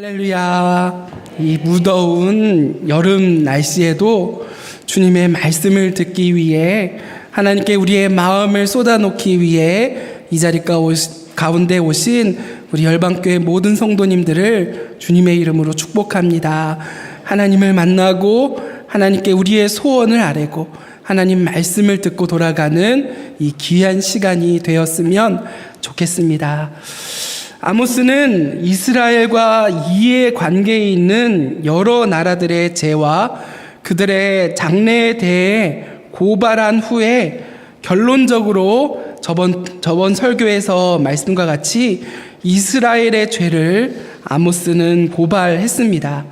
할렐루야. 이 무더운 여름 날씨에도 주님의 말씀을 듣기 위해 하나님께 우리의 마음을 쏟아놓기 위해 이 자리 가운데 오신 우리 열방교회 모든 성도님들을 주님의 이름으로 축복합니다. 하나님을 만나고 하나님께 우리의 소원을 아뢰고 하나님 말씀을 듣고 돌아가는 이 귀한 시간이 되었으면 좋겠습니다. 아모스는 이스라엘과 이해 관계에 있는 여러 나라들의 죄와 그들의 장래에 대해 고발한 후에 결론적으로 저번 설교에서 말씀과 같이 이스라엘의 죄를 아모스는 고발했습니다.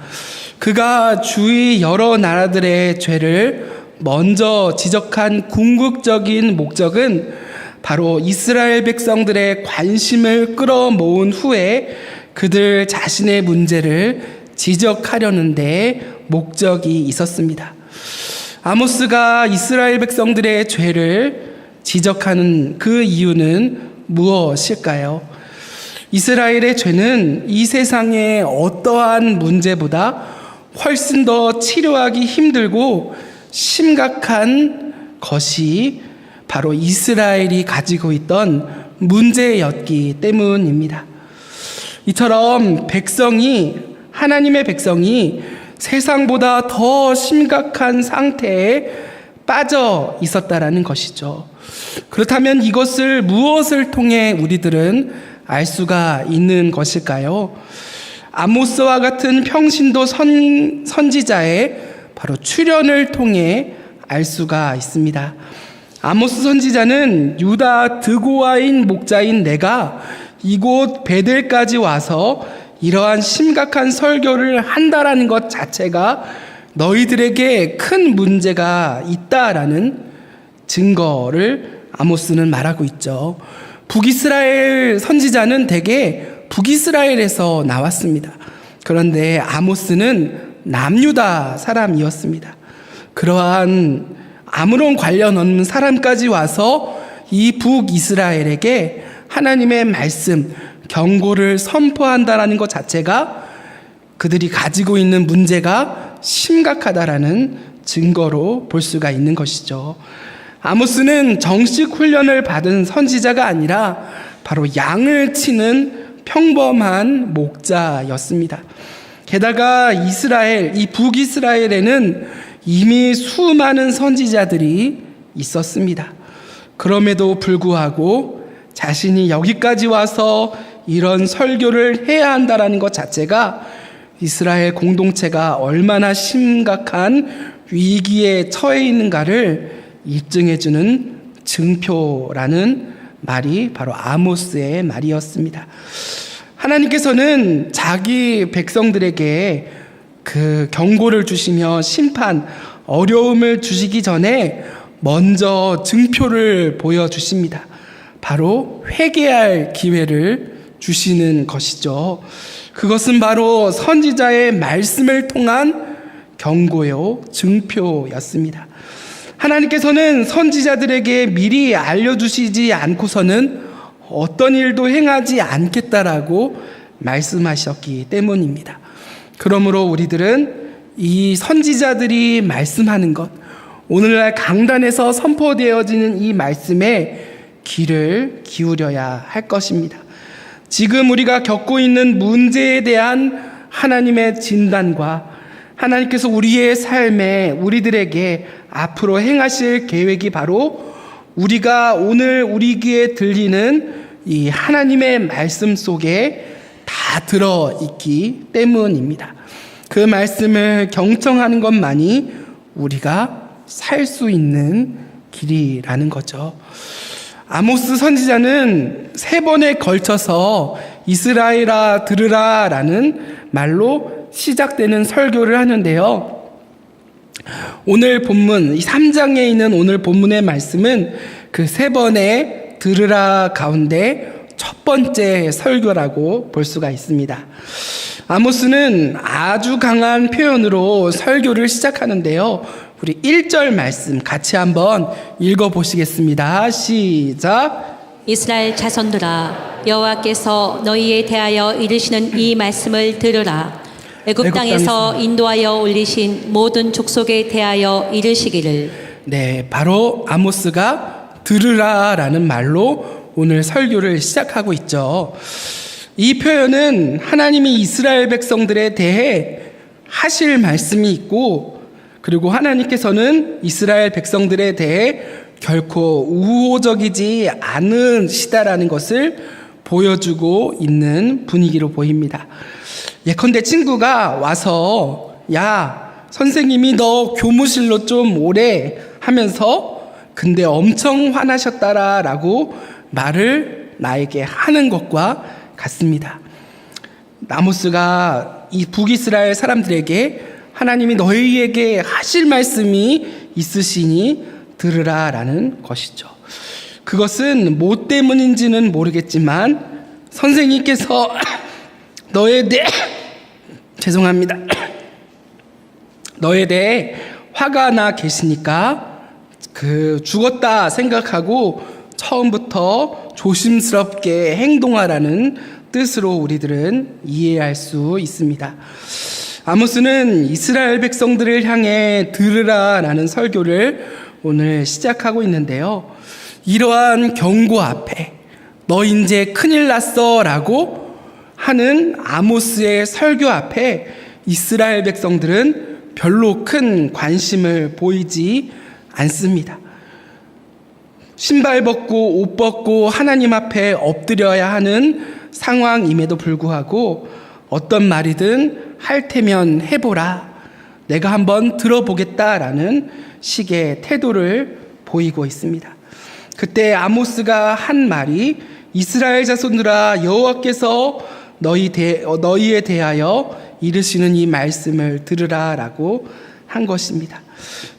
그가 주위 여러 나라들의 죄를 먼저 지적한 궁극적인 목적은 바로 이스라엘 백성들의 관심을 끌어모은 후에 그들 자신의 문제를 지적하려는 데 목적이 있었습니다. 아모스가 이스라엘 백성들의 죄를 지적하는 그 이유는 무엇일까요? 이스라엘의 죄는 이 세상의 어떠한 문제보다 훨씬 더 치료하기 힘들고 심각한 것이 바로 이스라엘이 가지고 있던 문제였기 때문입니다. 이처럼 하나님의 백성이 세상보다 더 심각한 상태에 빠져 있었다라는 것이죠. 그렇다면 이것을 무엇을 통해 우리들은 알 수가 있는 것일까요? 아모스와 같은 평신도 선지자의 바로 출현을 통해 알 수가 있습니다. 아모스 선지자는 유다 드고아인 목자인 내가 이곳 베델까지 와서 이러한 심각한 설교를 한다라는 것 자체가 너희들에게 큰 문제가 있다라는 증거를 아모스는 말하고 있죠. 북이스라엘 선지자는 대개 북이스라엘에서 나왔습니다. 그런데 아모스는 남유다 사람이었습니다. 그러한 아무런 관련 없는 사람까지 와서 이 북이스라엘에게 하나님의 말씀, 경고를 선포한다라는 것 자체가 그들이 가지고 있는 문제가 심각하다라는 증거로 볼 수가 있는 것이죠. 아모스는 정식 훈련을 받은 선지자가 아니라 바로 양을 치는 평범한 목자였습니다. 게다가 이 북이스라엘에는 이미 수많은 선지자들이 있었습니다. 그럼에도 불구하고 자신이 여기까지 와서 이런 설교를 해야 한다라는 것 자체가 이스라엘 공동체가 얼마나 심각한 위기에 처해 있는가를 입증해주는 증표라는 말이 바로 아모스의 말이었습니다. 하나님께서는 자기 백성들에게 그 경고를 주시며 심판, 어려움을 주시기 전에 먼저 증표를 보여주십니다. 바로 회개할 기회를 주시는 것이죠. 그것은 바로 선지자의 말씀을 통한 경고요, 증표였습니다. 하나님께서는 선지자들에게 미리 알려주시지 않고서는 어떤 일도 행하지 않겠다라고 말씀하셨기 때문입니다. 그러므로 우리들은 이 선지자들이 말씀하는 것, 오늘날 강단에서 선포되어지는 이 말씀에 귀를 기울여야 할 것입니다. 지금 우리가 겪고 있는 문제에 대한 하나님의 진단과 하나님께서 우리의 삶에 우리들에게 앞으로 행하실 계획이 바로 우리가 오늘 우리 귀에 들리는 이 하나님의 말씀 속에 다 들어있기 때문입니다. 그 말씀을 경청하는 것만이 우리가 살 수 있는 길이라는 거죠. 아모스 선지자는 3번에 걸쳐서 이스라엘아 들으라 라는 말로 시작되는 설교를 하는데요. 오늘 본문, 이 3장에 있는 오늘 본문의 말씀은 그 3번의 들으라 가운데 첫 번째 설교라고 볼 수가 있습니다. 아모스는 아주 강한 표현으로 설교를 시작하는데요. 우리 1절 말씀 같이 한번 읽어보시겠습니다. 시작. 이스라엘 자손들아, 여호와께서 너희에 대하여 이르시는 이 말씀을 들으라. 애굽 땅에서 인도하여 올리신 모든 족속에 대하여 이르시기를. 네, 바로 아모스가 들으라라는 말로 오늘 설교를 시작하고 있죠. 이 표현은 하나님이 이스라엘 백성들에 대해 하실 말씀이 있고, 그리고 하나님께서는 이스라엘 백성들에 대해 결코 우호적이지 않으시다라는 것을 보여주고 있는 분위기로 보입니다. 예컨대 친구가 와서 야, 선생님이 너 교무실로 좀 오래 하면서 근데 엄청 화나셨다라고 말을 나에게 하는 것과 같습니다. 아모스가 이 북이스라엘 사람들에게 하나님이 너희에게 하실 말씀이 있으시니 들으라라는 것이죠. 그것은 뭐 때문인지는 모르겠지만 선생님께서 너에 대해 죄송합니다. 너에 대해 화가 나 계시니까 죽었다 생각하고 처음부터 조심스럽게 행동하라는 뜻으로 우리들은 이해할 수 있습니다. 아모스는 이스라엘 백성들을 향해 들으라라는 설교를 오늘 시작하고 있는데요. 이러한 경고 앞에 너 이제 큰일 났어 라고 하는 아모스의 설교 앞에 이스라엘 백성들은 별로 큰 관심을 보이지 않습니다. 신발 벗고 옷 벗고 하나님 앞에 엎드려야 하는 상황임에도 불구하고 어떤 말이든 할 테면 해보라, 내가 한번 들어보겠다라는 식의 태도를 보이고 있습니다. 그때 아모스가 한 말이 이스라엘 자손들아, 여호와께서 너희에 대하여 이르시는 이 말씀을 들으라라고 한 것입니다.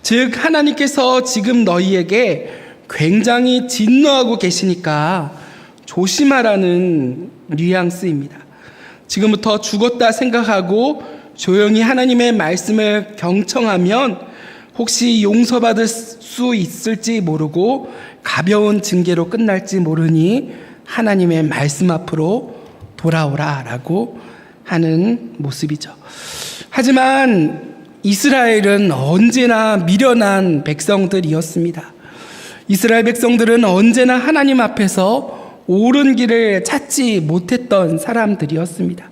즉 하나님께서 지금 너희에게 굉장히 진노하고 계시니까 조심하라는 뉘앙스입니다. 지금부터 죽었다 생각하고 조용히 하나님의 말씀을 경청하면 혹시 용서받을 수 있을지 모르고 가벼운 징계로 끝날지 모르니 하나님의 말씀 앞으로 돌아오라라고 하는 모습이죠. 하지만 이스라엘은 언제나 미련한 백성들이었습니다. 이스라엘 백성들은 언제나 하나님 앞에서 옳은 길을 찾지 못했던 사람들이었습니다.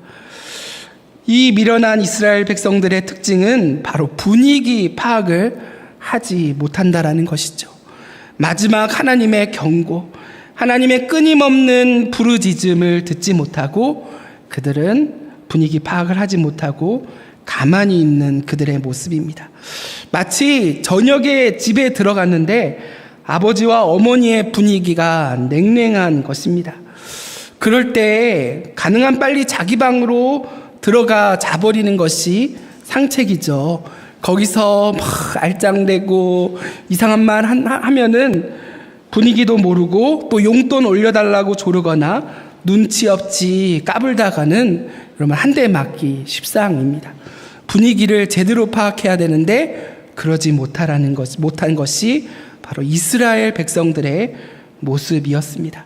이 미련한 이스라엘 백성들의 특징은 바로 분위기 파악을 하지 못한다라는 것이죠. 마지막 하나님의 경고, 하나님의 끊임없는 부르짖음을 듣지 못하고 그들은 분위기 파악을 하지 못하고 가만히 있는 그들의 모습입니다. 마치 저녁에 집에 들어갔는데 아버지와 어머니의 분위기가 냉랭한 것입니다. 그럴 때 가능한 빨리 자기 방으로 들어가 자버리는 것이 상책이죠. 거기서 막 알짱대고 이상한 말 하면은 분위기도 모르고 또 용돈 올려달라고 조르거나 눈치 없이 까불다가는 여러분 한 대 맞기 십상입니다. 분위기를 제대로 파악해야 되는데 그러지 못한 것이 바로 이스라엘 백성들의 모습이었습니다.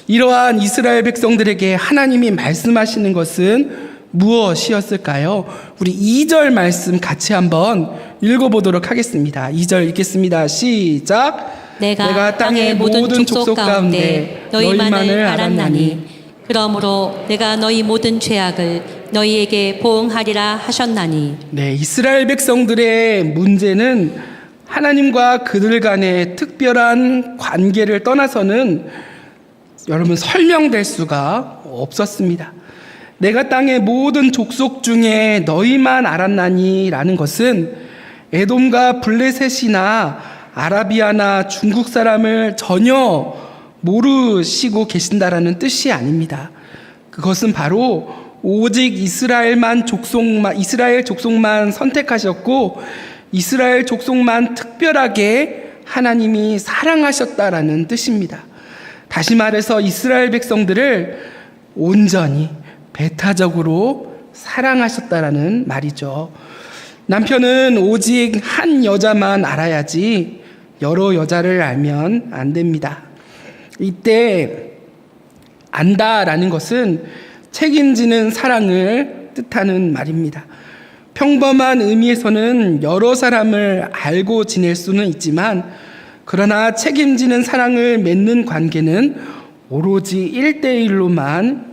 이러한 이스라엘 백성들에게 하나님이 말씀하시는 것은 무엇이었을까요? 우리 2절 말씀 같이 한번 읽어보도록 하겠습니다. 2절 읽겠습니다. 시작. 내가 땅의 모든 족속 가운데 너희만을 알았나니 그러므로 내가 너희 모든 죄악을 너희에게 보응하리라 하셨나니. 네, 이스라엘 백성들의 문제는 하나님과 그들 간의 특별한 관계를 떠나서는 여러분 설명될 수가 없었습니다. 내가 땅의 모든 족속 중에 너희만 알았나니 라는 것은 에돔과 블레셋이나 아라비아나 중국 사람을 전혀 모르시고 계신다라는 뜻이 아닙니다. 그것은 바로 오직 이스라엘 족속만 선택하셨고 이스라엘 족속만 특별하게 하나님이 사랑하셨다라는 뜻입니다. 다시 말해서 이스라엘 백성들을 온전히 배타적으로 사랑하셨다라는 말이죠. 남편은 오직 한 여자만 알아야지 여러 여자를 알면 안 됩니다. 이때 안다라는 것은 책임지는 사랑을 뜻하는 말입니다. 평범한 의미에서는 여러 사람을 알고 지낼 수는 있지만 그러나 책임지는 사랑을 맺는 관계는 오로지 1대1로만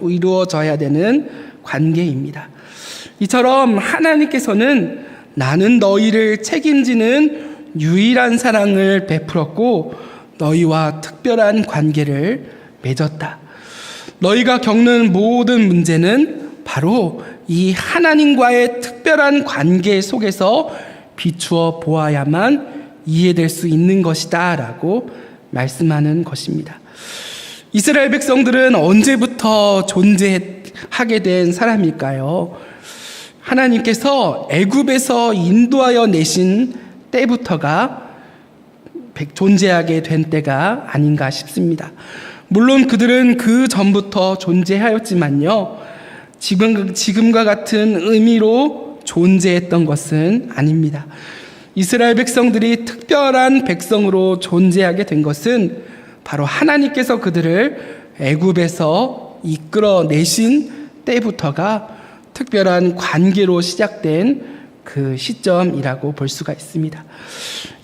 이루어져야 되는 관계입니다. 이처럼 하나님께서는 나는 너희를 책임지는 유일한 사랑을 베풀었고 너희와 특별한 관계를 맺었다. 너희가 겪는 모든 문제는 바로 이 하나님과의 특별한 관계 속에서 비추어 보아야만 이해될 수 있는 것이다 라고 말씀하는 것입니다. 이스라엘 백성들은 언제부터 존재하게 된 사람일까요? 하나님께서 애굽에서 인도하여 내신 때부터가 존재하게 된 때가 아닌가 싶습니다. 물론 그들은 그 전부터 존재하였지만요, 지금과 같은 의미로 존재했던 것은 아닙니다. 이스라엘 백성들이 특별한 백성으로 존재하게 된 것은 바로 하나님께서 그들을 애굽에서 이끌어내신 때부터가 특별한 관계로 시작된 그 시점이라고 볼 수가 있습니다.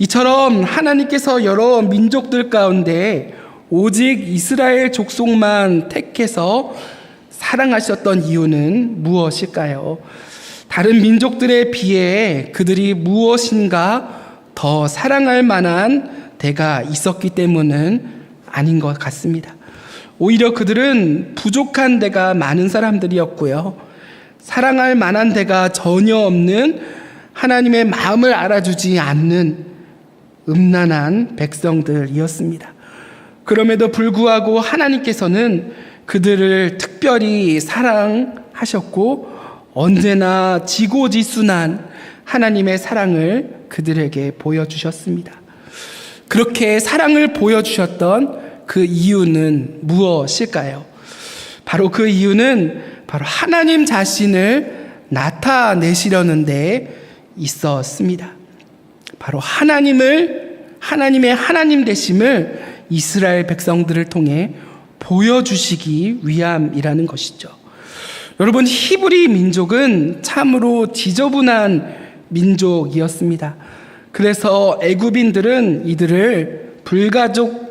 이처럼 하나님께서 여러 민족들 가운데 오직 이스라엘 족속만 택해서 사랑하셨던 이유는 무엇일까요? 다른 민족들에 비해 그들이 무엇인가 더 사랑할 만한 데가 있었기 때문은 아닌 것 같습니다. 오히려 그들은 부족한 데가 많은 사람들이었고요, 사랑할 만한 데가 전혀 없는, 하나님의 마음을 알아주지 않는 음란한 백성들이었습니다. 그럼에도 불구하고 하나님께서는 그들을 특별히 사랑하셨고 언제나 지고지순한 하나님의 사랑을 그들에게 보여주셨습니다. 그렇게 사랑을 보여주셨던 그 이유는 무엇일까요? 바로 그 이유는 바로 하나님 자신을 나타내시려는 데 있었습니다. 바로 하나님의 하나님 되심을 이스라엘 백성들을 통해 보여주시기 위함이라는 것이죠. 여러분, 히브리 민족은 참으로 지저분한 민족이었습니다. 그래서 애굽인들은 이들을 불가촉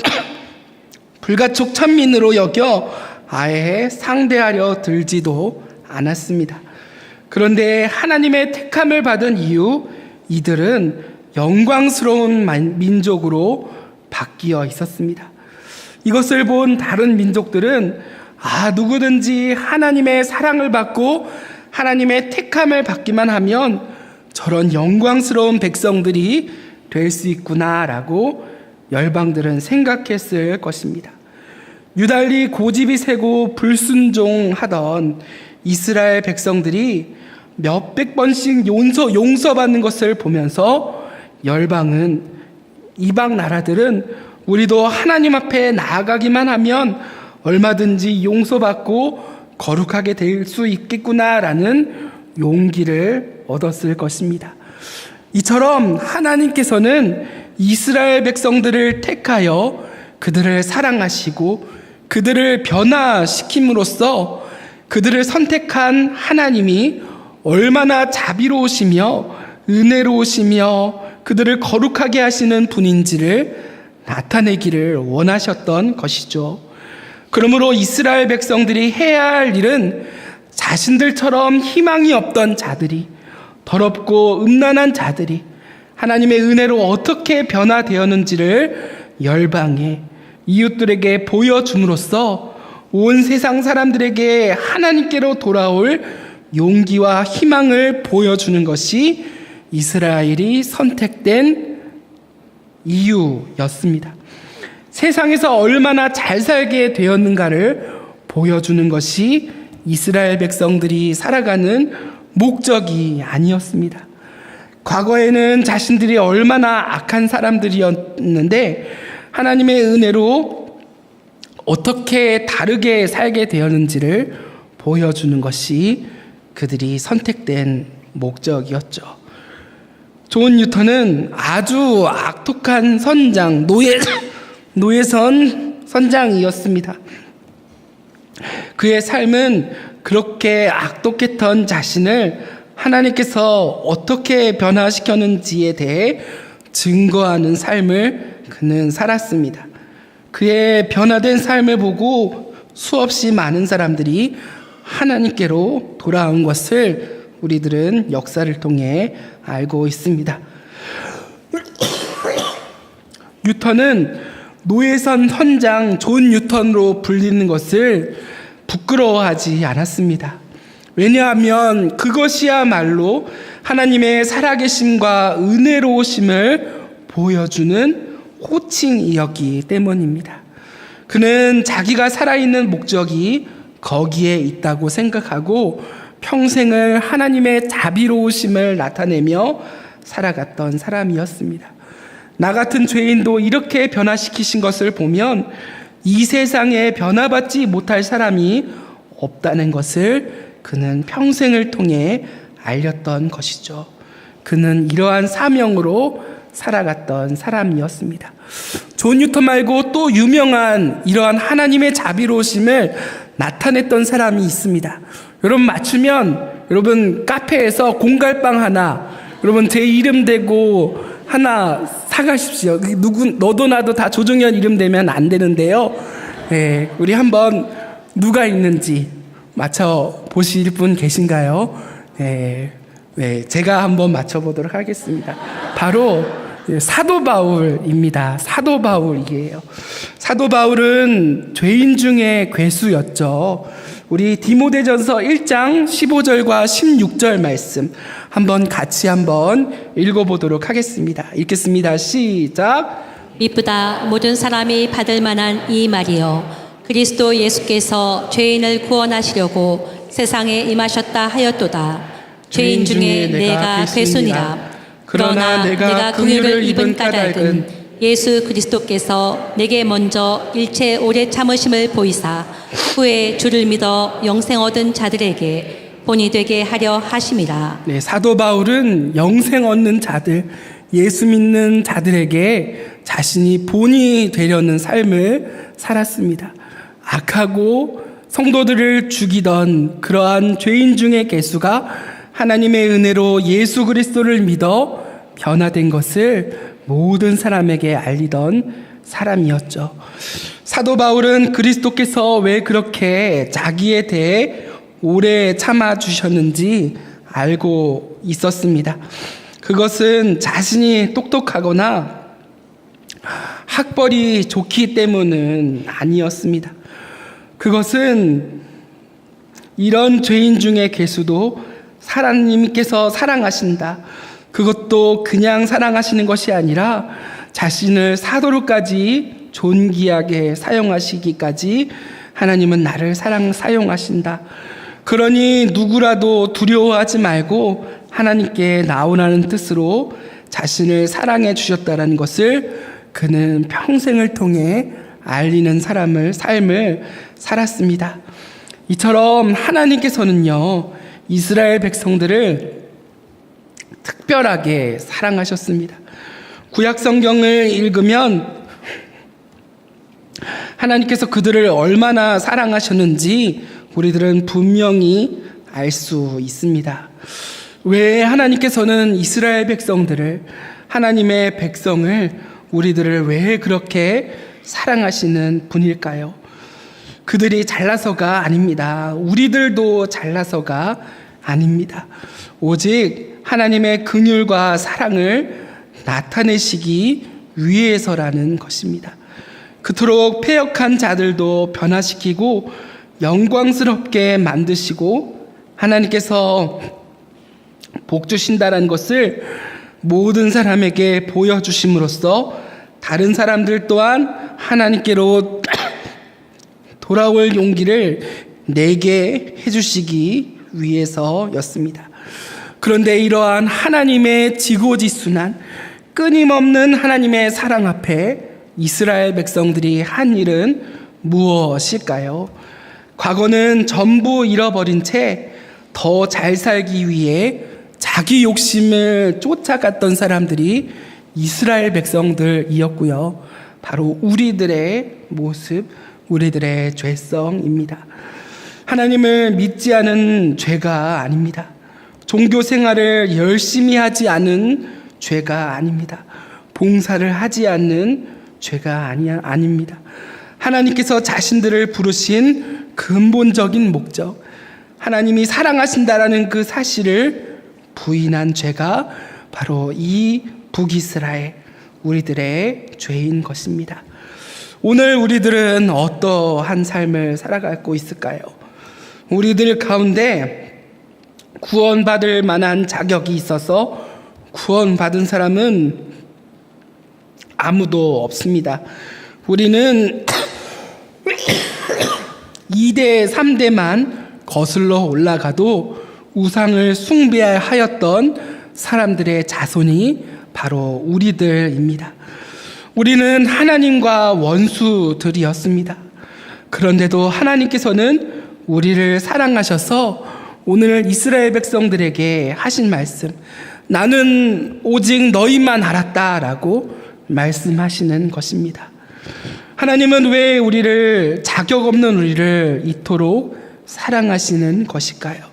천민으로 여겨 아예 상대하려 들지도 않았습니다. 그런데 하나님의 택함을 받은 이후 이들은 영광스러운 민족으로 바뀌어 있었습니다. 이것을 본 다른 민족들은 누구든지 하나님의 사랑을 받고 하나님의 택함을 받기만 하면 저런 영광스러운 백성들이 될 수 있구나라고 열방들은 생각했을 것입니다. 유달리 고집이 세고 불순종하던 이스라엘 백성들이 몇백 번씩 용서받는 것을 보면서 열방은, 이방 나라들은 우리도 하나님 앞에 나아가기만 하면 얼마든지 용서받고 거룩하게 될 수 있겠구나라는 용기를 얻었을 것입니다. 이처럼 하나님께서는 이스라엘 백성들을 택하여 그들을 사랑하시고 그들을 변화시킴으로써 그들을 선택한 하나님이 얼마나 자비로우시며 은혜로우시며 그들을 거룩하게 하시는 분인지를 나타내기를 원하셨던 것이죠. 그러므로 이스라엘 백성들이 해야 할 일은 자신들처럼 희망이 없던 자들이, 더럽고 음란한 자들이 하나님의 은혜로 어떻게 변화되었는지를 열방에, 이웃들에게 보여줌으로써 온 세상 사람들에게 하나님께로 돌아올 용기와 희망을 보여주는 것이 이스라엘이 선택된 이유였습니다. 세상에서 얼마나 잘 살게 되었는가를 보여주는 것이 이스라엘 백성들이 살아가는 목적이 아니었습니다. 과거에는 자신들이 얼마나 악한 사람들이었는데 하나님의 은혜로 어떻게 다르게 살게 되었는지를 보여주는 것이 그들이 선택된 목적이었죠. 존 뉴턴은 아주 악독한 선장, 노예선 선장이었습니다. 그의 삶은 그렇게 악독했던 자신을 하나님께서 어떻게 변화시켰는지에 대해 증거하는 삶을 그는 살았습니다. 그의 변화된 삶을 보고 수없이 많은 사람들이 하나님께로 돌아온 것을 우리들은 역사를 통해 알고 있습니다. 뉴턴은 노예선 선장 존 뉴턴으로 불리는 것을 부끄러워하지 않았습니다. 왜냐하면 그것이야말로 하나님의 살아계심과 은혜로우심을 보여주는 호칭이었기 때문입니다. 그는 자기가 살아있는 목적이 거기에 있다고 생각하고 평생을 하나님의 자비로우심을 나타내며 살아갔던 사람이었습니다. 나 같은 죄인도 이렇게 변화시키신 것을 보면 이 세상에 변화받지 못할 사람이 없다는 것을 그는 평생을 통해 알렸던 것이죠. 그는 이러한 사명으로 살아갔던 사람이었습니다. 존 뉴턴 말고 또 유명한 이러한 하나님의 자비로우심을 나타냈던 사람이 있습니다. 여러분 맞추면 여러분 카페에서 공갈빵 하나 여러분 제 이름 대고 하나 사가십시오. 너도 나도 다 조정현 이름 대면 안 되는데요. 네, 우리 한번 누가 있는지 맞춰 보실 분 계신가요? 네, 제가 한번 맞춰보도록 하겠습니다. 바로 사도 바울입니다. 사도 바울이에요. 사도 바울은 죄인 중에 괴수였죠. 우리 디모데전서 1장 15절과 16절 말씀 같이 읽어보도록 하겠습니다. 읽겠습니다. 시작. 미쁘다 모든 사람이 받을 만한 이 말이요 그리스도 예수께서 죄인을 구원하시려고 세상에 임하셨다 하였도다. 죄인 중에 내가 괴수니라. 그러나 내가 긍휼을 입은 까닭은 예수 그리스도께서 내게 먼저 일체 오래 참으심을 보이사 후에 주를 믿어 영생 얻은 자들에게 본이 되게 하려 하심이라. 네, 사도 바울은 영생 얻는 자들, 예수 믿는 자들에게 자신이 본이 되려는 삶을 살았습니다. 악하고 성도들을 죽이던 그러한 죄인 중의 괴수가 하나님의 은혜로 예수 그리스도를 믿어 변화된 것을 모든 사람에게 알리던 사람이었죠. 사도 바울은 그리스도께서 왜 그렇게 자기에 대해 오래 참아주셨는지 알고 있었습니다. 그것은 자신이 똑똑하거나 학벌이 좋기 때문은 아니었습니다. 그것은 이런 죄인 중에 괴수도 하나님께서 사랑하신다. 그것도 그냥 사랑하시는 것이 아니라 자신을 사도로까지 존귀하게 사용하시기까지 하나님은 나를 사용하신다. 그러니 누구라도 두려워하지 말고 하나님께 나오라는 뜻으로 자신을 사랑해 주셨다는 것을 그는 평생을 통해 알리는 삶을 살았습니다. 이처럼 하나님께서는요, 이스라엘 백성들을 특별하게 사랑하셨습니다. 구약 성경을 읽으면 하나님께서 그들을 얼마나 사랑하셨는지 우리들은 분명히 알 수 있습니다. 왜 하나님께서는 이스라엘 백성들을, 하나님의 백성을, 우리들을 왜 그렇게 사랑하시는 분일까요? 그들이 잘나서가 아닙니다. 우리들도 잘나서가 아닙니다. 오직 하나님의 긍휼과 사랑을 나타내시기 위해서라는 것입니다. 그토록 패역한 자들도 변화시키고 영광스럽게 만드시고 하나님께서 복 주신다는 것을 모든 사람에게 보여주심으로써 다른 사람들 또한 하나님께로 돌아올 용기를 내게 해주시기 위해서였습니다. 그런데 이러한 하나님의 지고지순한 끊임없는 하나님의 사랑 앞에 이스라엘 백성들이 한 일은 무엇일까요? 과거는 전부 잃어버린 채 더 잘 살기 위해 자기 욕심을 쫓아갔던 사람들이 이스라엘 백성들이었고요. 바로 우리들의 모습, 우리들의 죄성입니다. 하나님을 믿지 않은 죄가 아닙니다. 종교 생활을 열심히 하지 않은 죄가 아닙니다. 봉사를 하지 않는 죄가 아닙니다. 하나님께서 자신들을 부르신 근본적인 목적, 하나님이 사랑하신다라는 그 사실을 부인한 죄가 바로 이 북이스라엘, 우리들의 죄인 것입니다. 오늘 우리들은 어떠한 삶을 살아가고 있을까요? 우리들 가운데 구원받을 만한 자격이 있어서 구원받은 사람은 아무도 없습니다. 우리는 2대, 3대만 거슬러 올라가도 우상을 숭배하였던 사람들의 자손이 바로 우리들입니다. 우리는 하나님과 원수들이었습니다. 그런데도 하나님께서는 우리를 사랑하셔서 오늘 이스라엘 백성들에게 하신 말씀, 나는 오직 너희만 알았다라고 말씀하시는 것입니다. 하나님은 왜 우리를, 자격 없는 우리를 이토록 사랑하시는 것일까요?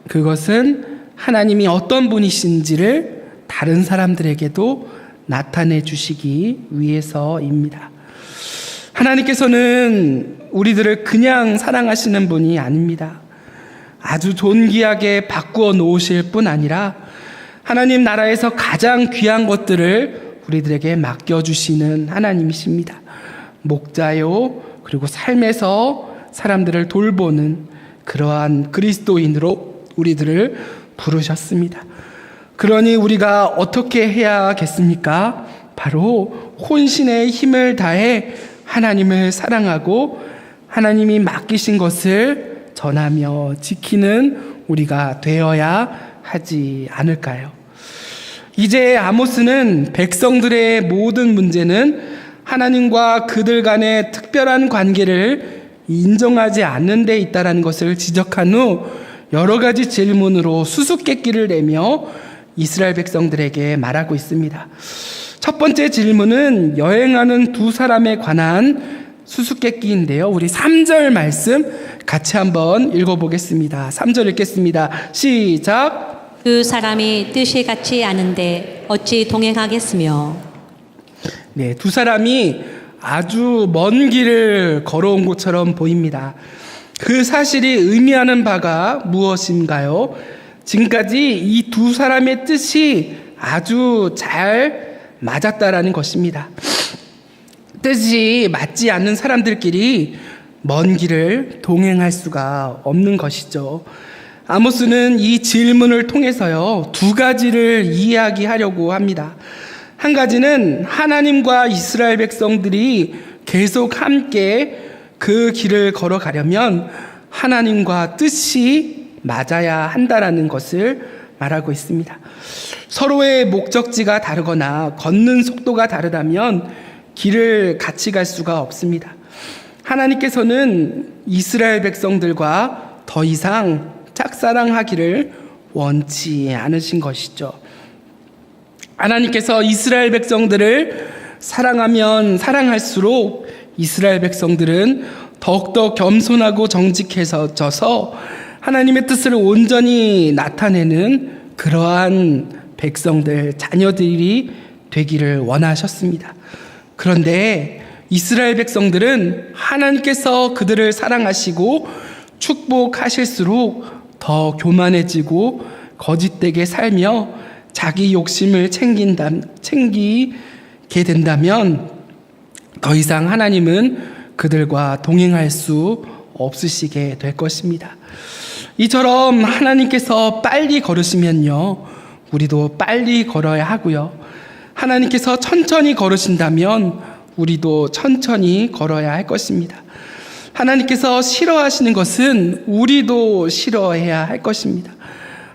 그것은 하나님이 어떤 분이신지를 다른 사람들에게도 나타내 주시기 위해서입니다. 하나님께서는 우리들을 그냥 사랑하시는 분이 아닙니다. 아주 존귀하게 바꾸어 놓으실 뿐 아니라 하나님 나라에서 가장 귀한 것들을 우리들에게 맡겨주시는 하나님이십니다. 목자요, 그리고 삶에서 사람들을 돌보는 그러한 그리스도인으로 우리들을 부르셨습니다. 그러니 우리가 어떻게 해야겠습니까? 바로 혼신의 힘을 다해 하나님을 사랑하고 하나님이 맡기신 것을 전하며 지키는 우리가 되어야 하지 않을까요? 이제 아모스는 백성들의 모든 문제는 하나님과 그들 간의 특별한 관계를 인정하지 않는 데 있다는 것을 지적한 후 여러 가지 질문으로 수수께끼를 내며 이스라엘 백성들에게 말하고 있습니다. 첫 번째 질문은 여행하는 두 사람에 관한 수수께끼인데요. 우리 3절 말씀 같이 한번 읽어보겠습니다. 3절 읽겠습니다. 시작. 그 사람이 뜻이 같지 않은데 어찌 동행하겠으며. 네, 두 사람이 아주 먼 길을 걸어온 것처럼 보입니다. 그 사실이 의미하는 바가 무엇인가요? 지금까지 이 두 사람의 뜻이 아주 잘 맞았다라는 것입니다. 뜻이 맞지 않는 사람들끼리 먼 길을 동행할 수가 없는 것이죠. 아모스는 이 질문을 통해서요, 두 가지를 이야기하려고 합니다. 한 가지는 하나님과 이스라엘 백성들이 계속 함께 그 길을 걸어가려면 하나님과 뜻이 맞아야 한다라는 것을 말하고 있습니다. 서로의 목적지가 다르거나 걷는 속도가 다르다면 길을 같이 갈 수가 없습니다. 하나님께서는 이스라엘 백성들과 더 이상 짝사랑하기를 원치 않으신 것이죠. 하나님께서 이스라엘 백성들을 사랑하면 사랑할수록 이스라엘 백성들은 더욱더 겸손하고 정직해져서 하나님의 뜻을 온전히 나타내는 그러한 백성들, 자녀들이 되기를 원하셨습니다. 그런데 이스라엘 백성들은 하나님께서 그들을 사랑하시고 축복하실수록 더 교만해지고 거짓되게 살며 자기 욕심을 챙기게 된다면 더 이상 하나님은 그들과 동행할 수 없으시게 될 것입니다. 이처럼 하나님께서 빨리 걸으시면요, 우리도 빨리 걸어야 하고요. 하나님께서 천천히 걸으신다면 우리도 천천히 걸어야 할 것입니다. 하나님께서 싫어하시는 것은 우리도 싫어해야 할 것입니다.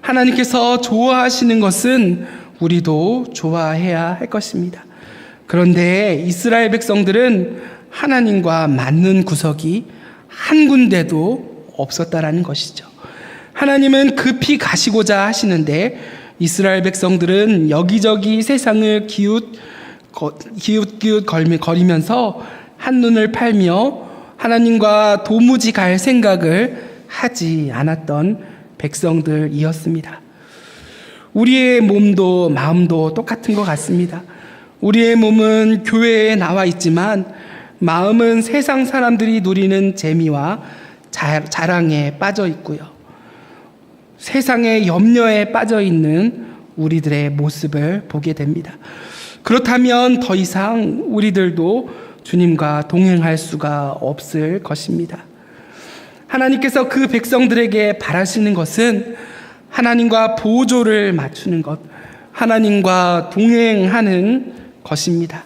하나님께서 좋아하시는 것은 우리도 좋아해야 할 것입니다. 그런데 이스라엘 백성들은 하나님과 맞는 구석이 한 군데도 없었다라는 것이죠. 하나님은 급히 가시고자 하시는데 이스라엘 백성들은 여기저기 세상을 기웃기웃 거리면서 한눈을 팔며 하나님과 도무지 갈 생각을 하지 않았던 백성들이었습니다. 우리의 몸도 마음도 똑같은 것 같습니다. 우리의 몸은 교회에 나와 있지만 마음은 세상 사람들이 누리는 재미와 자랑에 빠져 있고요. 세상의 염려에 빠져 있는 우리들의 모습을 보게 됩니다. 그렇다면 더 이상 우리들도 주님과 동행할 수가 없을 것입니다. 하나님께서 그 백성들에게 바라시는 것은 하나님과 보조를 맞추는 것, 하나님과 동행하는 것입니다.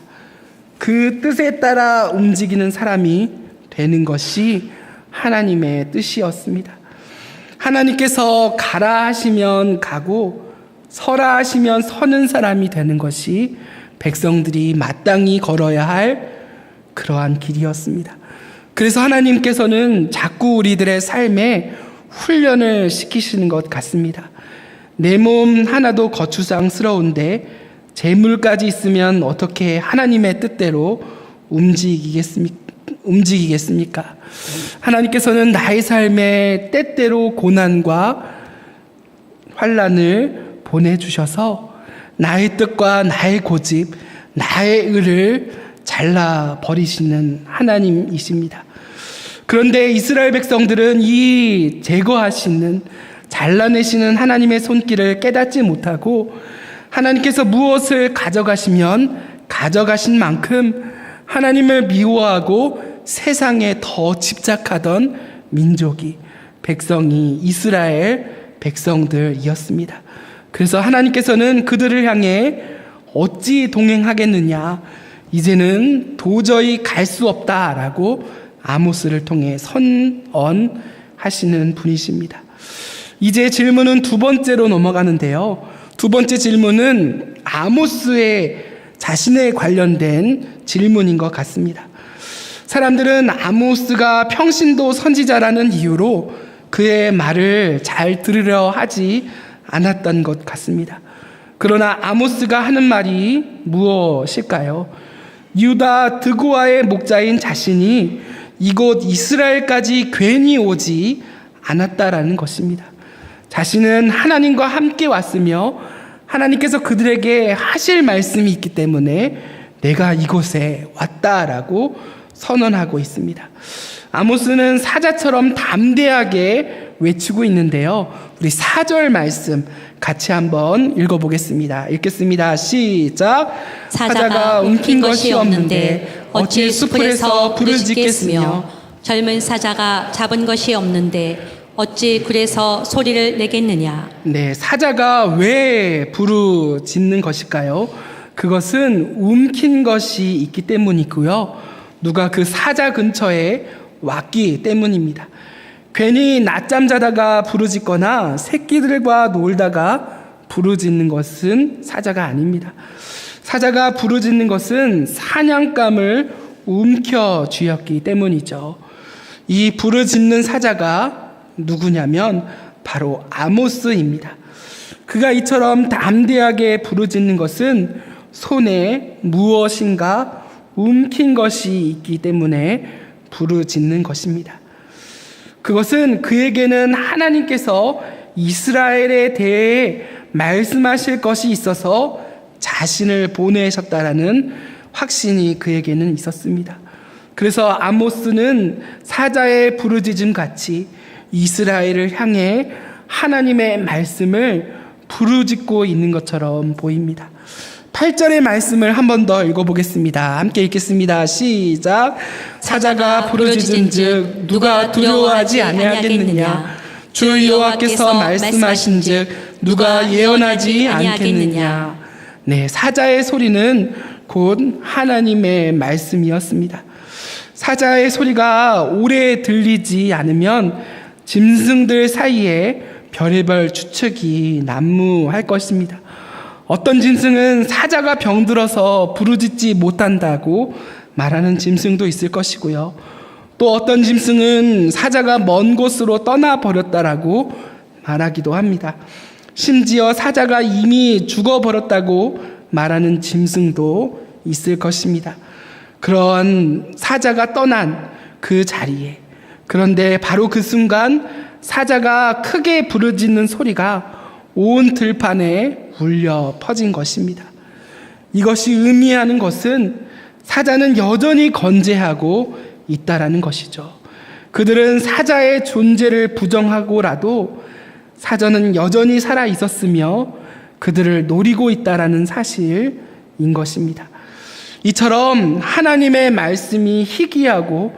그 뜻에 따라 움직이는 사람이 되는 것이 하나님의 뜻이었습니다. 하나님께서 가라 하시면 가고 서라 하시면 서는 사람이 되는 것이 백성들이 마땅히 걸어야 할 그러한 길이었습니다. 그래서 하나님께서는 자꾸 우리들의 삶에 훈련을 시키시는 것 같습니다. 내 몸 하나도 거추장스러운데 재물까지 있으면 어떻게 하나님의 뜻대로 움직이겠습니까? 하나님께서는 나의 삶에 때때로 고난과 환난을 보내주셔서 나의 뜻과 나의 고집, 나의 의를 잘라버리시는 하나님이십니다. 그런데 이스라엘 백성들은 이 제거하시는, 잘라내시는 하나님의 손길을 깨닫지 못하고 하나님께서 무엇을 가져가시면 가져가신 만큼 하나님을 미워하고 세상에 더 집착하던 민족이, 백성이 이스라엘 백성들이었습니다. 그래서 하나님께서는 그들을 향해 어찌 동행하겠느냐, 이제는 도저히 갈 수 없다라고 아모스를 통해 선언하시는 분이십니다. 이제 질문은 두 번째로 넘어가는데요. 두 번째 질문은 아모스의 자신에 관련된 질문인 것 같습니다. 사람들은 아모스가 평신도 선지자라는 이유로 그의 말을 잘 들으려 하지 않았던 것 같습니다. 그러나 아모스가 하는 말이 무엇일까요? 유다 드고아의 목자인 자신이 이곳 이스라엘까지 괜히 오지 않았다라는 것입니다. 자신은 하나님과 함께 왔으며 하나님께서 그들에게 하실 말씀이 있기 때문에 내가 이곳에 왔다라고 선언하고 있습니다. 아모스는 사자처럼 담대하게 외치고 있는데요. 우리 4절 말씀 같이 한번 읽어보겠습니다. 읽겠습니다. 시작. 사자가 움킨 것이 없는데 어찌 숲에서 불을 짓겠으며 젊은 사자가 잡은 것이 없는데 어찌 그래서 소리를 내겠느냐. 네, 사자가 왜 부르짖는 것일까요? 그것은 움킨 것이 있기 때문이고요. 누가 그 사자 근처에 왔기 때문입니다. 괜히 낮잠 자다가 부르짖거나 새끼들과 놀다가 부르짖는 것은 사자가 아닙니다. 사자가 부르짖는 것은 사냥감을 움켜쥐었기 때문이죠. 이 부르짖는 사자가 누구냐면 바로 아모스입니다. 그가 이처럼 담대하게 부르짖는 것은 손에 무엇인가 움킨 것이 있기 때문에 부르짖는 것입니다. 그것은 그에게는 하나님께서 이스라엘에 대해 말씀하실 것이 있어서 자신을 보내셨다라는 확신이 그에게는 있었습니다. 그래서 아모스는 사자의 부르짖음 같이 이스라엘을 향해 하나님의 말씀을 부르짖고 있는 것처럼 보입니다. 8절의 말씀을 한 번 더 읽어보겠습니다. 함께 읽겠습니다. 시작. 사자가 부르짖은즉 누가 두려워하지 아니하겠느냐. 주 여호와께서 말씀하신즉 누가 예언하지 않겠느냐. 네, 사자의 소리는 곧 하나님의 말씀이었습니다. 사자의 소리가 오래 들리지 않으면 짐승들 사이에 별의별 추측이 난무할 것입니다. 어떤 짐승은 사자가 병들어서 부르짖지 못한다고 말하는 짐승도 있을 것이고요. 또 어떤 짐승은 사자가 먼 곳으로 떠나버렸다라고 말하기도 합니다. 심지어 사자가 이미 죽어버렸다고 말하는 짐승도 있을 것입니다. 그런 사자가 떠난 그 자리에, 그런데 바로 그 순간 사자가 크게 부르짖는 소리가 온 들판에 울려 퍼진 것입니다. 이것이 의미하는 것은 사자는 여전히 건재하고 있다라는 것이죠. 그들은 사자의 존재를 부정하고라도 사자는 여전히 살아 있었으며 그들을 노리고 있다라는 사실인 것입니다. 이처럼 하나님의 말씀이 희귀하고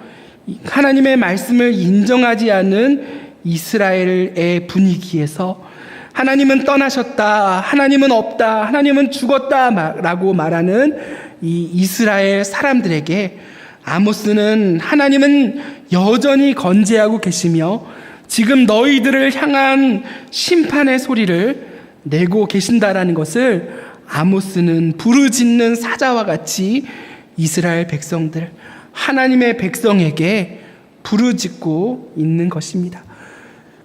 하나님의 말씀을 인정하지 않은 이스라엘의 분위기에서 하나님은 떠나셨다, 하나님은 없다, 하나님은 죽었다 라고 말하는 이 이스라엘 사람들에게 아모스는 하나님은 여전히 건재하고 계시며 지금 너희들을 향한 심판의 소리를 내고 계신다라는 것을 아모스는 부르짖는 사자와 같이 이스라엘 백성들, 하나님의 백성에게 부르짖고 있는 것입니다.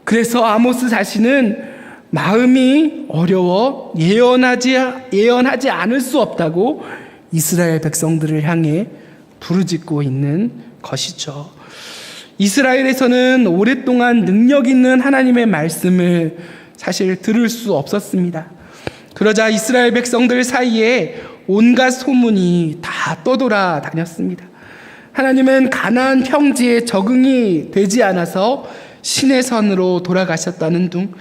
그래서 아모스 자신은 마음이 어려워 예언하지 않을 수 없다고 이스라엘 백성들을 향해 부르짖고 있는 것이죠. 이스라엘에서는 오랫동안 능력 있는 하나님의 말씀을 사실 들을 수 없었습니다. 그러자 이스라엘 백성들 사이에 온갖 소문이 다 떠돌아 다녔습니다. 하나님은 가나안 평지에 적응이 되지 않아서 시내산으로 돌아가셨다는 둥,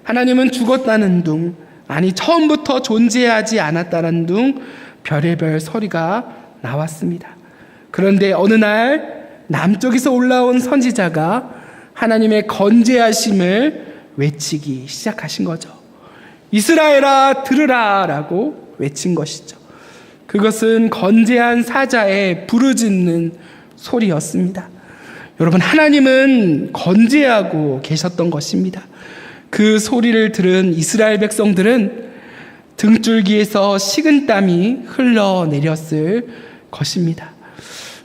하나님은 죽었다는 둥, 아니 처음부터 존재하지 않았다는 둥 별의별 소리가 나왔습니다. 그런데 어느 날 남쪽에서 올라온 선지자가 하나님의 건재하심을 외치기 시작하신 거죠. 이스라엘아 들으라 라고 외친 것이죠. 그것은 건재한 사자의 부르짖는 소리였습니다. 여러분, 하나님은 건재하고 계셨던 것입니다. 그 소리를 들은 이스라엘 백성들은 등줄기에서 식은땀이 흘러내렸을 것입니다.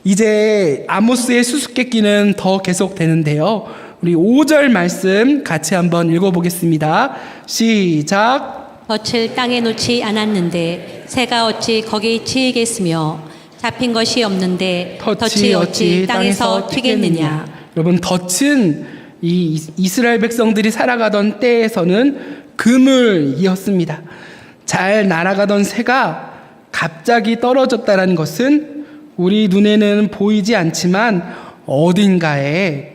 이제 아모스의 수수께끼는 더 계속되는데요. 우리 5절 말씀 같이 한번 읽어보겠습니다. 시작. 덫을 땅에 놓지 않았는데 새가 어찌 거기 치이겠으며 잡힌 것이 없는데 덫이 어찌 땅에서 튀겠느냐. 여러분, 덫은 이 이스라엘 백성들이 살아가던 때에서는 그물이었습니다. 잘 날아가던 새가 갑자기 떨어졌다는 것은 우리 눈에는 보이지 않지만 어딘가에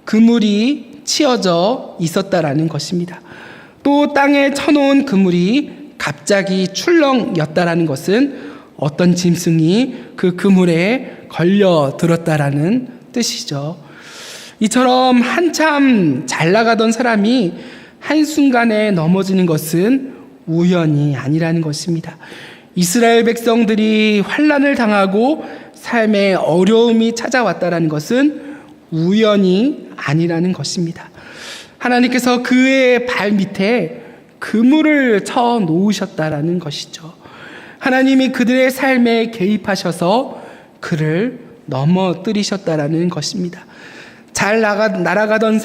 그물이 치어져 있었다라는 것입니다. 또 땅에 쳐놓은 그물이 갑자기 출렁였다라는 것은 어떤 짐승이 그 그물에 걸려들었다라는 뜻이죠. 이처럼 한참 잘 나가던 사람이 한순간에 넘어지는 것은 우연이 아니라는 것입니다. 이스라엘 백성들이 환난을 당하고 삶에 어려움이 찾아왔다는 것은 우연이 아니라는 것입니다. 하나님께서 그의 발 밑에 그물을 쳐 놓으셨다라는 것이죠. 하나님이 그들의 삶에 개입하셔서 그를 넘어뜨리셨다라는 것입니다. 잘 날아가던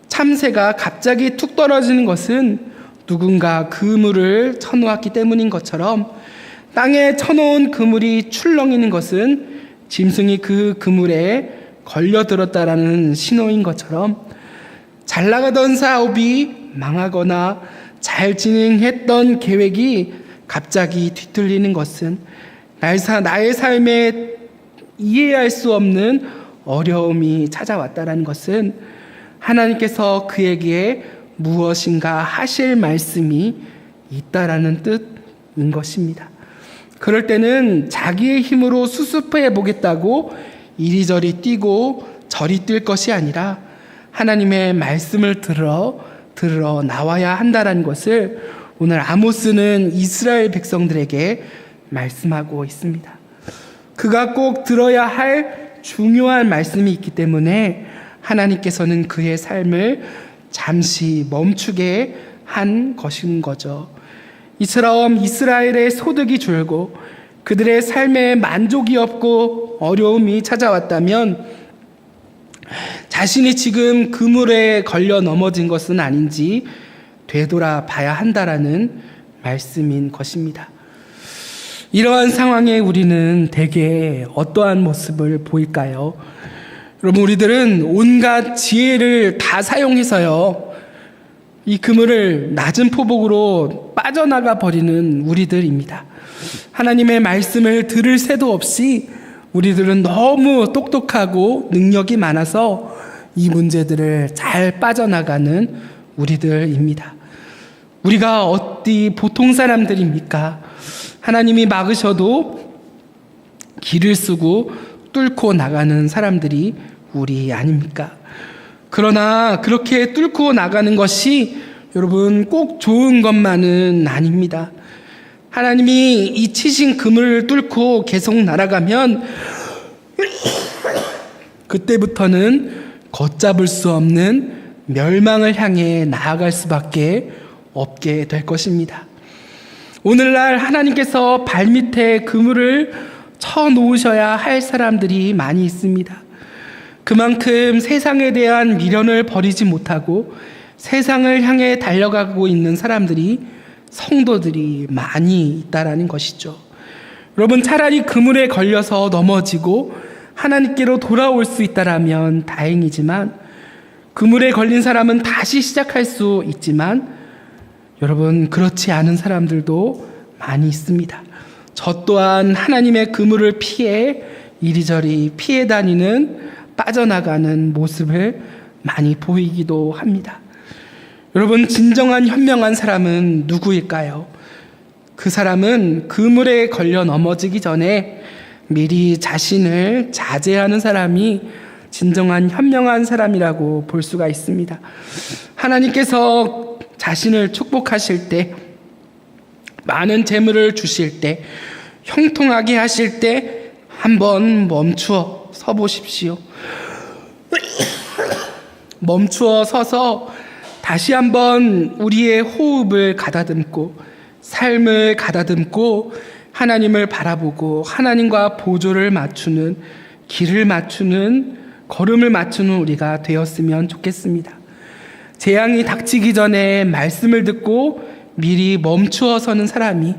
참새가 갑자기 툭 떨어지는 것은 누군가 그물을 쳐놓았기 때문인 것처럼 땅에 쳐놓은 그물이 출렁이는 것은 짐승이 그 그물에 걸려들었다라는 신호인 것처럼 잘 나가던 사업이 망하거나 잘 진행했던 계획이 갑자기 뒤틀리는 것은 나의 삶에 이해할 수 없는 어려움이 찾아왔다라는 것은 하나님께서 그에게 무엇인가 하실 말씀이 있다라는 뜻인 것입니다. 그럴 때는 자기의 힘으로 수습해 보겠다고 이리저리 뛰고 저리 뛸 것이 아니라 하나님의 말씀을 들어 나와야 한다라는 것을 오늘 아모스는 이스라엘 백성들에게 말씀하고 있습니다. 그가 꼭 들어야 할 중요한 말씀이 있기 때문에 하나님께서는 그의 삶을 잠시 멈추게 한 것인 거죠. 이처럼 이스라엘의 소득이 줄고 그들의 삶에 만족이 없고 어려움이 찾아왔다면 자신이 지금 그물에 걸려 넘어진 것은 아닌지 되돌아봐야 한다라는 말씀인 것입니다. 이러한 상황에 우리는 대개 어떠한 모습을 보일까요? 여러분, 우리들은 온갖 지혜를 다 사용해서요, 이 그물을 낮은 포복으로 빠져나가 버리는 우리들입니다. 하나님의 말씀을 들을 새도 없이 우리들은 너무 똑똑하고 능력이 많아서 이 문제들을 잘 빠져나가는 우리들입니다. 우리가 어디 보통 사람들입니까? 하나님이 막으셔도 길을 쓰고 뚫고 나가는 사람들이 우리 아닙니까? 그러나 그렇게 뚫고 나가는 것이 여러분 꼭 좋은 것만은 아닙니다. 하나님이 이 치신 그물을 뚫고 계속 날아가면 그때부터는 걷잡을 수 없는 멸망을 향해 나아갈 수밖에 없게 될 것입니다. 오늘날 하나님께서 발밑에 그물을 쳐놓으셔야 할 사람들이 많이 있습니다. 그만큼 세상에 대한 미련을 버리지 못하고 세상을 향해 달려가고 있는 사람들이, 성도들이 많이 있다라는 것이죠. 여러분, 차라리 그물에 걸려서 넘어지고 하나님께로 돌아올 수 있다라면 다행이지만, 그물에 걸린 사람은 다시 시작할 수 있지만 여러분, 그렇지 않은 사람들도 많이 있습니다. 저 또한 하나님의 그물을 피해 이리저리 피해 다니는, 빠져나가는 모습을 많이 보이기도 합니다. 여러분, 진정한 현명한 사람은 누구일까요? 그 사람은 그물에 걸려 넘어지기 전에 미리 자신을 자제하는 사람이 진정한 현명한 사람이라고 볼 수가 있습니다. 하나님께서 자신을 축복하실 때, 많은 재물을 주실 때, 형통하게 하실 때 한번 멈추어 서 보십시오. 멈추어 서서 다시 한번 우리의 호흡을 가다듬고 삶을 가다듬고 하나님을 바라보고 하나님과 보조를 맞추는, 길을 맞추는, 걸음을 맞추는 우리가 되었으면 좋겠습니다. 재앙이 닥치기 전에 말씀을 듣고 미리 멈추어 서는 사람이,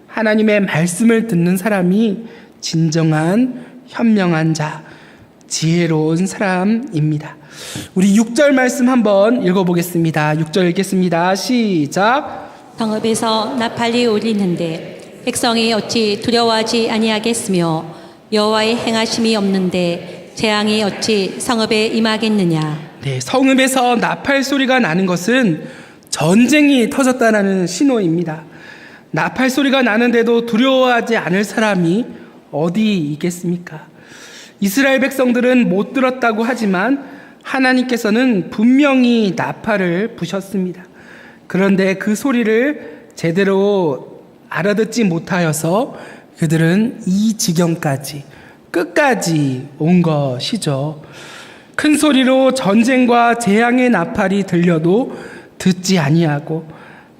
하나님의 말씀을 듣는 사람이 진정한 현명한 자, 지혜로운 사람입니다. 우리 6절 말씀 한번 읽어보겠습니다. 6절 읽겠습니다. 시작. 성읍에서 나팔이 울리는데 백성이 어찌 두려워하지 아니하겠으며 여호와의 행하심이 없는데 재앙이 어찌 성읍에 임하겠느냐. 네, 성읍에서 나팔 소리가 나는 것은 전쟁이 터졌다는 신호입니다. 나팔 소리가 나는데도 두려워하지 않을 사람이 어디 있겠습니까? 이스라엘 백성들은 못 들었다고 하지만 하나님께서는 분명히 나팔을 부셨습니다. 그런데 그 소리를 제대로 알아듣지 못하여서 그들은 이 지경까지, 끝까지 온 것이죠. 큰 소리로 전쟁과 재앙의 나팔이 들려도 듣지 아니하고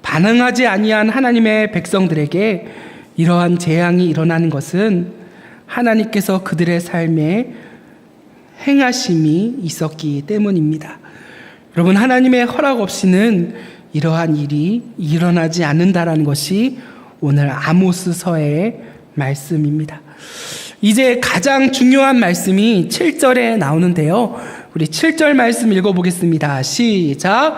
반응하지 아니한 하나님의 백성들에게 이러한 재앙이 일어나는 것은 하나님께서 그들의 삶에 행하심이 있었기 때문입니다. 여러분, 하나님의 허락 없이는 이러한 일이 일어나지 않는다라는 것이 오늘 아모스서의 말씀입니다. 이제 가장 중요한 말씀이 7절에 나오는데요. 우리 7절 말씀 읽어보겠습니다. 시작.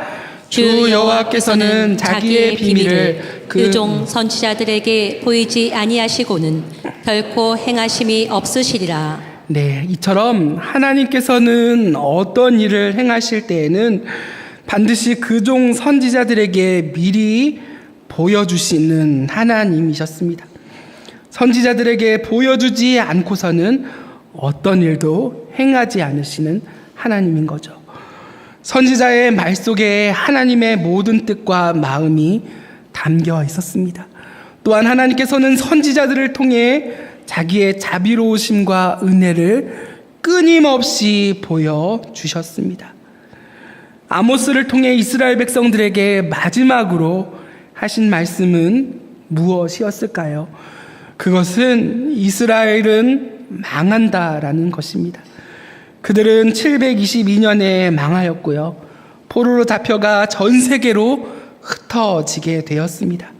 주 여호와께서는 자기의 비밀을 그종 선지자들에게 보이지 아니하시고는 결코 행하심이 없으시리라. 네, 이처럼 하나님께서는 어떤 일을 행하실 때에는 반드시 그종 선지자들에게 미리 보여주시는 하나님이셨습니다. 선지자들에게 보여주지 않고서는 어떤 일도 행하지 않으시는 하나님인 거죠. 선지자의 말 속에 하나님의 모든 뜻과 마음이 담겨 있었습니다. 또한 하나님께서는 선지자들을 통해 자기의 자비로우심과 은혜를 끊임없이 보여주셨습니다. 아모스를 통해 이스라엘 백성들에게 마지막으로 하신 말씀은 무엇이었을까요? 그것은 이스라엘은 망한다라는 것입니다. 그들은 722년에 망하였고요. 포로로 잡혀가 전 세계로 흩어지게 되었습니다.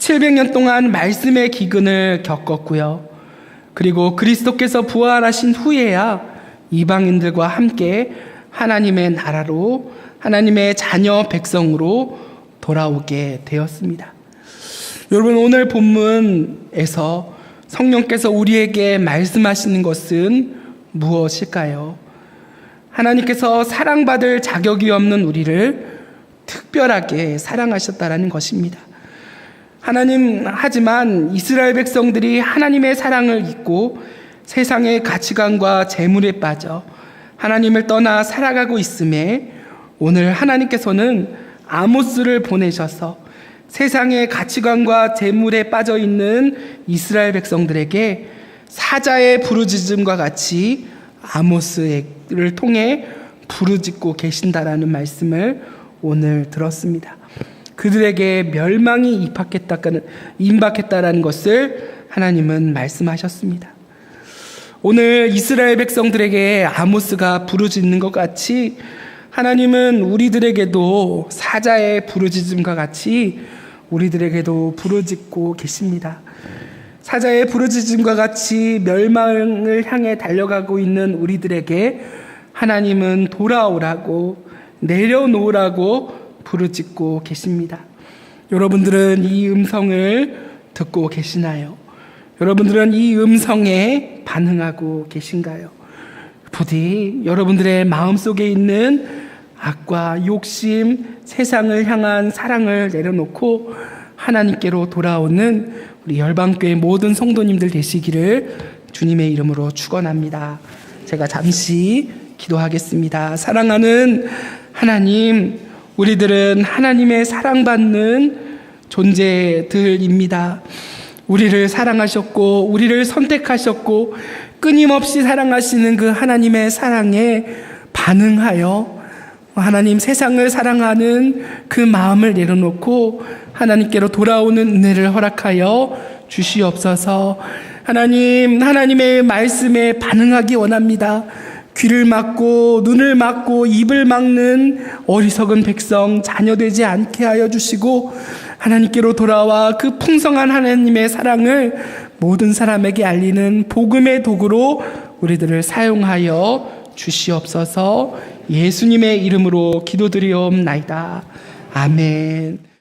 700년 동안 말씀의 기근을 겪었고요. 그리고 그리스도께서 부활하신 후에야 이방인들과 함께 하나님의 나라로, 하나님의 자녀 백성으로 돌아오게 되었습니다. 여러분, 오늘 본문에서 성령께서 우리에게 말씀하시는 것은 무엇일까요? 하나님께서 사랑받을 자격이 없는 우리를 특별하게 사랑하셨다라는 것입니다. 하지만 이스라엘 백성들이 하나님의 사랑을 잊고 세상의 가치관과 재물에 빠져 하나님을 떠나 살아가고 있음에 오늘 하나님께서는 아모스를 보내셔서 세상의 가치관과 재물에 빠져 있는 이스라엘 백성들에게 사자의 부르짖음과 같이 아모스를 통해 부르짖고 계신다라는 말씀을 오늘 들었습니다. 그들에게 멸망이 임박했다라는 것을 하나님은 말씀하셨습니다. 오늘 이스라엘 백성들에게 아모스가 부르짖는 것 같이 하나님은 우리들에게도 사자의 부르짖음과 같이 우리들에게도 부르짖고 계십니다. 사자의 부르짖음과 같이 멸망을 향해 달려가고 있는 우리들에게 하나님은 돌아오라고, 내려놓으라고 부르짖고 계십니다. 여러분들은 이 음성을 듣고 계시나요? 여러분들은 이 음성에 반응하고 계신가요? 부디 여러분들의 마음속에 있는 악과 욕심, 세상을 향한 사랑을 내려놓고 하나님께로 돌아오는 우리 열방교회 모든 성도님들 되시기를 주님의 이름으로 축원합니다. 제가 잠시 기도하겠습니다. 사랑하는 하나님, 우리들은 하나님의 사랑받는 존재들입니다. 우리를 사랑하셨고 우리를 선택하셨고 끊임없이 사랑하시는 그 하나님의 사랑에 반응하여 하나님, 세상을 사랑하는 그 마음을 내려놓고 하나님께로 돌아오는 은혜를 허락하여 주시옵소서. 하나님, 하나님의 말씀에 반응하기 원합니다. 귀를 막고 눈을 막고 입을 막는 어리석은 백성 자녀되지 않게 하여 주시고 하나님께로 돌아와 그 풍성한 하나님의 사랑을 모든 사람에게 알리는 복음의 도구로 우리들을 사용하여 주시옵소서. 예수님의 이름으로 기도드리옵나이다. 아멘.